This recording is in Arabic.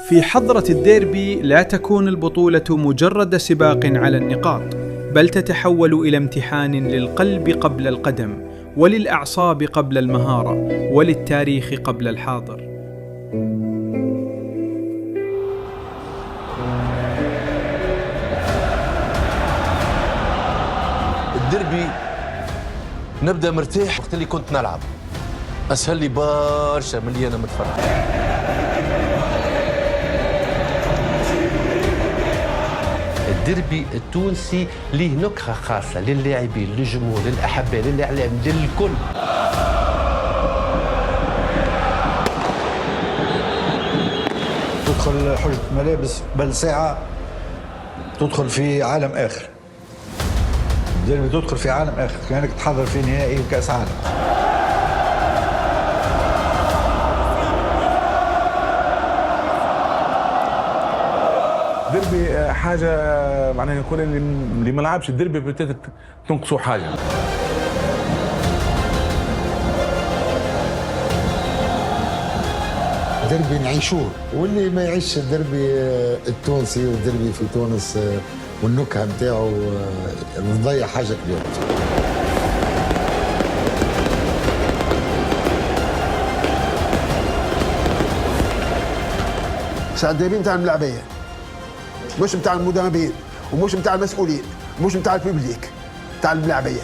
في حضرة الديربي لا تكون البطولة مجرد سباق على النقاط، بل تتحول إلى امتحان للقلب قبل القدم، وللأعصاب قبل المهارة، وللتاريخ قبل الحاضر. الديربي نبدأ مرتاح وقت اللي كنت نلعب، أسهل لي برشا من اللي أنا متفرج. الديربي التونسي ليه نكهة خاصة للاعبين، للجمهور، للأحباء، للإعلام، للكل. تدخل حجة ملابس بل ساعة تدخل في عالم آخر. الديربي تدخل في عالم آخر كأنك تحضر في نهائي كأس عالم. الديربي حاجة معناها يكون اللي ما لعبش الديربي بتاعت تنقصوا حاجة. الديربي نعيشوه، واللي ما يعيش الديربي التونسي والديربي في تونس والنكهة نتاعو نضيع حاجة كبيرة. ساعة الديربي نتاع الملاعبية، مش نتاع المدربين ومش نتاع المسؤولين، مش نتاع الببليك، نتاع الملاعبية.